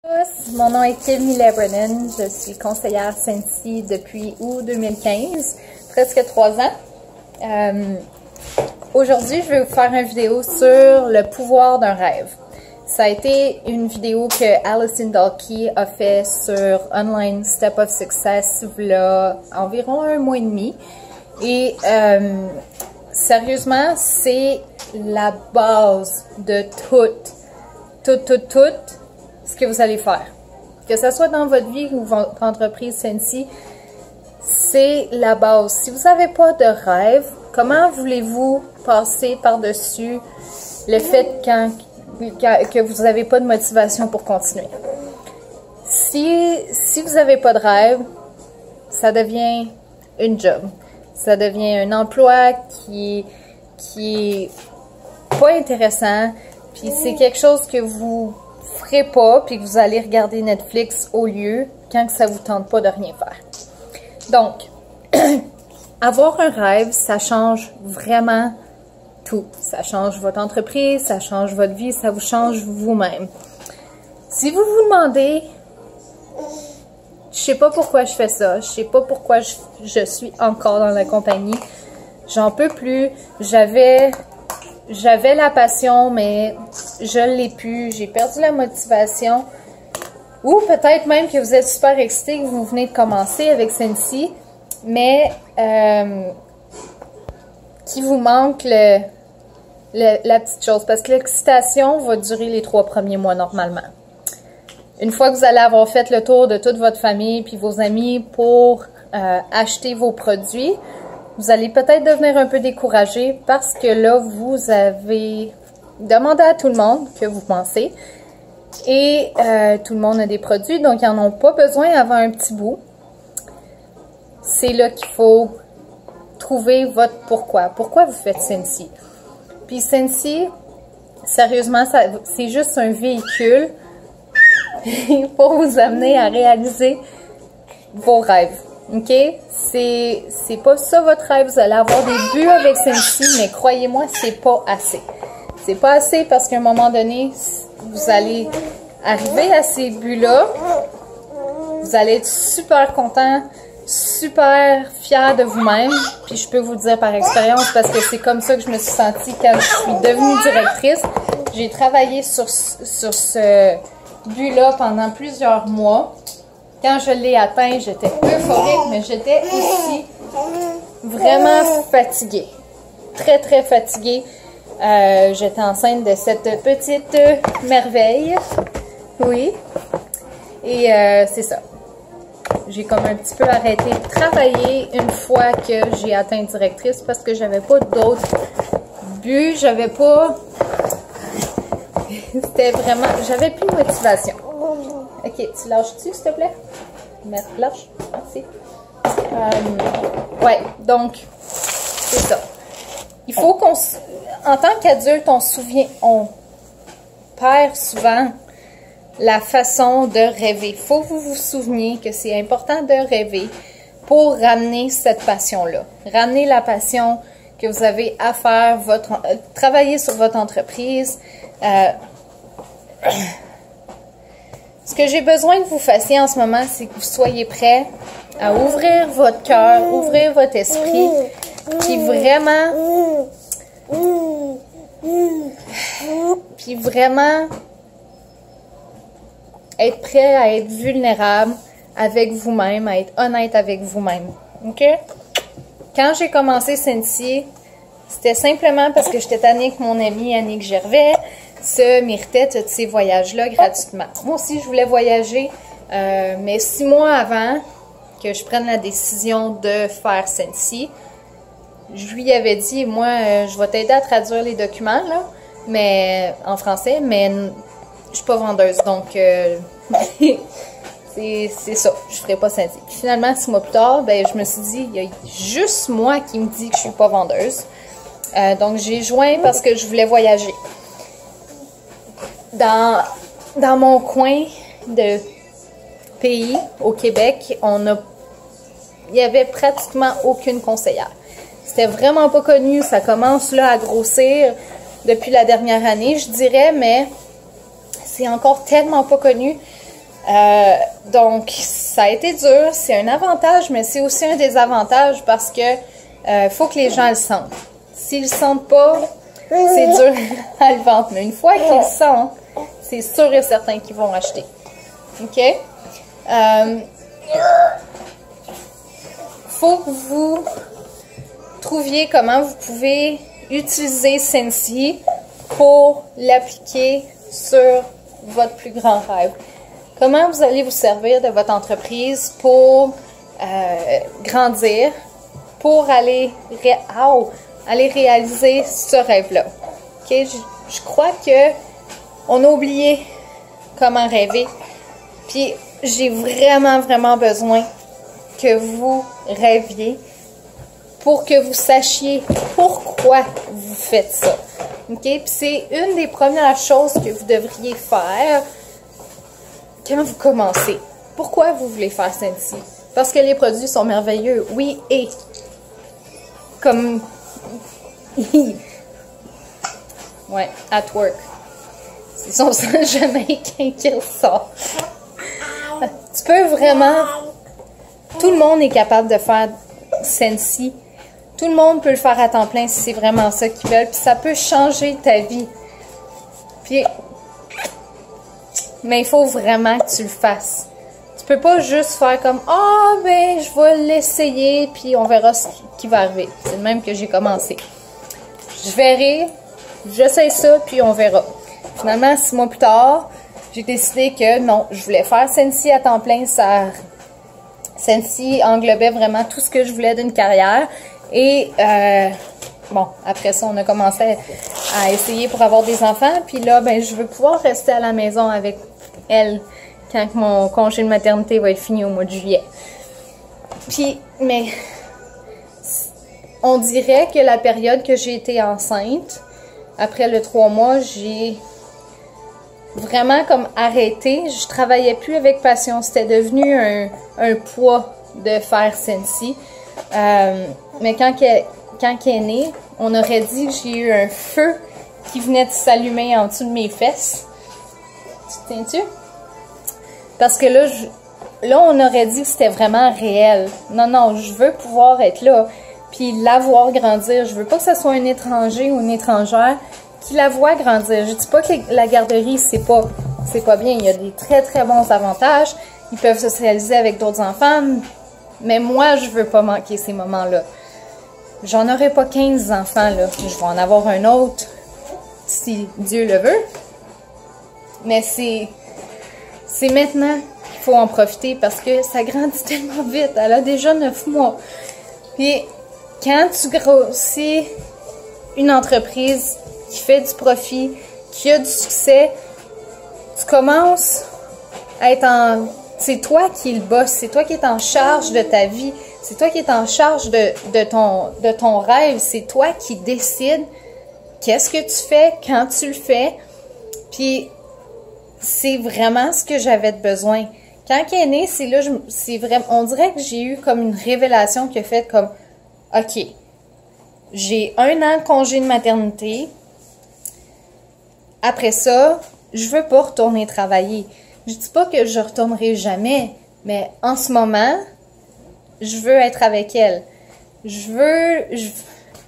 Tous, mon nom est Kim Brennan, je suis conseillère Scentsy depuis août 2015, presque 3 ans. Aujourd'hui, je vais vous faire une vidéo sur le pouvoir d'un rêve. Ça a été une vidéo que Alison Dalkey a fait sur Online Step of Success il y a environ 1 mois et demi. Et sérieusement, c'est la base de tout ce que vous allez faire. Que ce soit dans votre vie ou votre entreprise Scentsy, c'est la base. Si vous n'avez pas de rêve, comment voulez-vous passer par-dessus le fait que vous n'avez pas de motivation pour continuer? Si vous n'avez pas de rêve, ça devient une job. Ça devient un emploi qui est pas intéressant, puis c'est quelque chose que vous ferez pas, puis que vous allez regarder Netflix au lieu quand ça vous tente pas de rien faire. Donc, avoir un rêve, ça change vraiment tout. Ça change votre entreprise, ça change votre vie, ça vous change vous-même. Si vous vous demandez, je sais pas pourquoi je fais ça, je sais pas pourquoi je suis encore dans la compagnie, j'en peux plus, j'avais la passion, mais je l'ai plus, j'ai perdu la motivation. Ou peut-être même que vous êtes super excité, que vous venez de commencer avec Scentsy, mais qu'il vous manque la petite chose. Parce que l'excitation va durer les 3 premiers mois normalement. Une fois que vous allez avoir fait le tour de toute votre famille puis vos amis pour acheter vos produits, vous allez peut-être devenir un peu découragé parce que là, vous avez demandé à tout le monde que vous pensez. Et tout le monde a des produits, donc ils n'en ont pas besoin avant un petit bout. C'est là qu'il faut trouver votre pourquoi. Pourquoi vous faites Scentsy? Puis Scentsy, sérieusement, c'est juste un véhicule pour vous amener à réaliser vos rêves. OK? C'est pas ça votre rêve. Vous allez avoir des buts avec Scentsy, mais croyez-moi, c'est pas assez. C'est pas assez parce qu'à un moment donné, vous allez arriver à ces buts-là. Vous allez être super content, super fier de vous-même. Puis je peux vous le dire par expérience parce que c'est comme ça que je me suis sentie quand je suis devenue directrice. J'ai travaillé sur ce but-là pendant plusieurs mois. Quand je l'ai atteint, j'étais euphorique, mais j'étais aussi vraiment fatiguée. Très, très fatiguée. J'étais enceinte de cette petite merveille. Oui. Et c'est ça. J'ai comme un petit peu arrêté de travailler une fois que j'ai atteint directrice parce que j'avais pas d'autres buts. J'avais pas... C'était vraiment... J'avais plus de motivation. Ok, tu lâches-tu, s'il te plaît? Lâche. Merci. Ouais, donc, c'est ça. Il faut qu'on... En tant qu'adulte, on perd souvent la façon de rêver. Il faut que vous vous souveniez que c'est important de rêver pour ramener cette passion-là. Ramener la passion que vous avez à faire, travailler sur votre entreprise. Ce que j'ai besoin que vous fassiez en ce moment, c'est que vous soyez prêts à ouvrir votre cœur, ouvrir votre esprit, puis vraiment être prêt à être vulnérable avec vous-même, à être honnête avec vous-même. OK? Quand j'ai commencé Scentsy, c'était simplement parce que j'étais tannée que mon amie Annick Gervais se méritait tous ces voyages-là gratuitement. Moi aussi, je voulais voyager, mais 6 mois avant que je prenne la décision de faire Scentsy, je lui avais dit, moi, je vais t'aider à traduire les documents, là, mais en français, mais je suis pas vendeuse, donc c'est ça, je ferai pas Scentsy. Puis finalement, 6 mois plus tard, ben, je me suis dit, il y a juste moi qui me dit que je suis pas vendeuse. Donc j'ai joint parce que je voulais voyager. Dans mon coin de pays, au Québec, il y avait pratiquement aucune conseillère. C'était vraiment pas connu, ça commence là à grossir depuis la dernière année, je dirais, mais c'est encore tellement pas connu. Donc, ça a été dur. C'est un avantage, mais c'est aussi un désavantage parce que faut que les gens le sentent. S'ils le sentent pas, c'est dur à le vendre. Mais une fois qu'ils le sentent, c'est sûr et certain qu'ils vont acheter. OK? Faut que vous trouviez comment vous pouvez utiliser Scentsy pour l'appliquer sur votre plus grand rêve. Comment vous allez vous servir de votre entreprise pour grandir, pour aller réaliser ce rêve-là. Okay? Je crois que on a oublié comment rêver. Puis j'ai vraiment, vraiment besoin que vous rêviez pour que vous sachiez pourquoi vous faites ça. OK? Puis c'est une des premières choses que vous devriez faire quand vous commencez. Pourquoi vous voulez faire Scentsy? Parce que les produits sont merveilleux. Oui, et comme... ouais, at work. C'est son jamaïcain qui ressort. Tu peux vraiment... Tout le monde est capable de faire Scentsy. Tout le monde peut le faire à temps plein si c'est vraiment ça qu'ils veulent. Puis ça peut changer ta vie. Puis... mais il faut vraiment que tu le fasses. Tu peux pas juste faire comme « Ah, ben, je vais l'essayer, puis on verra ce qui va arriver. » C'est le même que j'ai commencé. Je verrai, j'essaie ça, puis on verra. Finalement, 6 mois plus tard, j'ai décidé que non, je voulais faire Scentsy à temps plein. Scentsy englobait vraiment tout ce que je voulais d'une carrière. Et bon, après ça, on a commencé à essayer pour avoir des enfants. Puis là, ben, je veux pouvoir rester à la maison avec elle quand mon congé de maternité va être fini au mois de juillet. Puis, mais on dirait que la période que j'ai été enceinte, après le 3 mois, j'ai vraiment comme arrêté. Je travaillais plus avec passion. C'était devenu un poids de faire Scentsy. Mais quand elle est née, on aurait dit que j'ai eu un feu qui venait de s'allumer en dessous de mes fesses. Tu tiens-tu? Parce que là, on aurait dit que c'était vraiment réel. Non, non, je veux pouvoir être là, puis la voir grandir. Je veux pas que ce soit un étranger ou une étrangère qui la voit grandir. Je dis pas que la garderie, c'est pas bien. Il y a des très, très bons avantages. Ils peuvent socialiser avec d'autres enfants, mais moi, je veux pas manquer ces moments-là. J'en aurai pas 15 enfants, là. Je vais en avoir un autre, si Dieu le veut. Mais c'est maintenant qu'il faut en profiter parce que ça grandit tellement vite. Elle a déjà 9 mois. Puis, quand tu grossis une entreprise qui fait du profit, qui a du succès, tu commences à être en... C'est toi qui es le boss, c'est toi qui es en charge de ta vie, c'est toi qui es en charge de ton rêve, c'est toi qui décides qu'est-ce que tu fais, quand tu le fais. Puis, c'est vraiment ce que j'avais de besoin. Quand elle est née, c'est là, c'est vraiment, on dirait que j'ai eu comme une révélation qui a fait comme, OK, j'ai 1 an de congé de maternité. Après ça, je veux pas retourner travailler. Je dis pas que je retournerai jamais, mais en ce moment, je veux être avec elle. Elle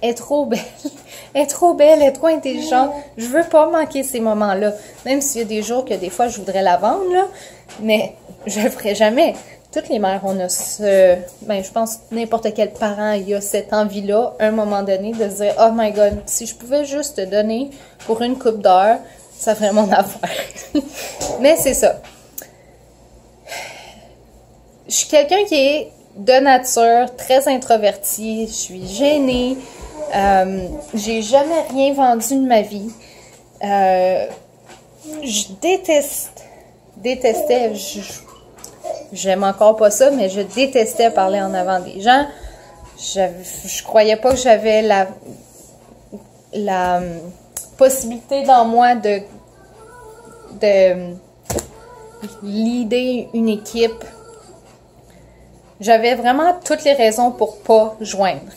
est trop belle. Elle est trop belle, elle est trop intelligente. Je veux pas manquer ces moments-là. Même s'il y a des jours que des fois, je voudrais la vendre, là, mais je le ferai jamais. Toutes les mères, on a je pense que n'importe quel parent, il y a cette envie-là, à un moment donné, de se dire « Oh my God, si je pouvais juste te donner pour une coupe d'heure, ça ferait mon affaire. » Mais c'est ça. Je suis quelqu'un qui est de nature très introvertie. Je suis gênée. J'ai jamais rien vendu de ma vie. Je détestais, j'aime encore pas ça, mais je détestais parler en avant des gens. Je croyais pas que j'avais la possibilité dans moi de leader une équipe. J'avais vraiment toutes les raisons pour pas joindre.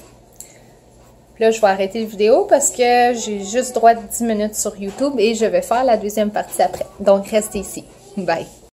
Puis là, je vais arrêter la vidéo parce que j'ai juste droit de 10 minutes sur YouTube et je vais faire la deuxième partie après. Donc, restez ici. Bye!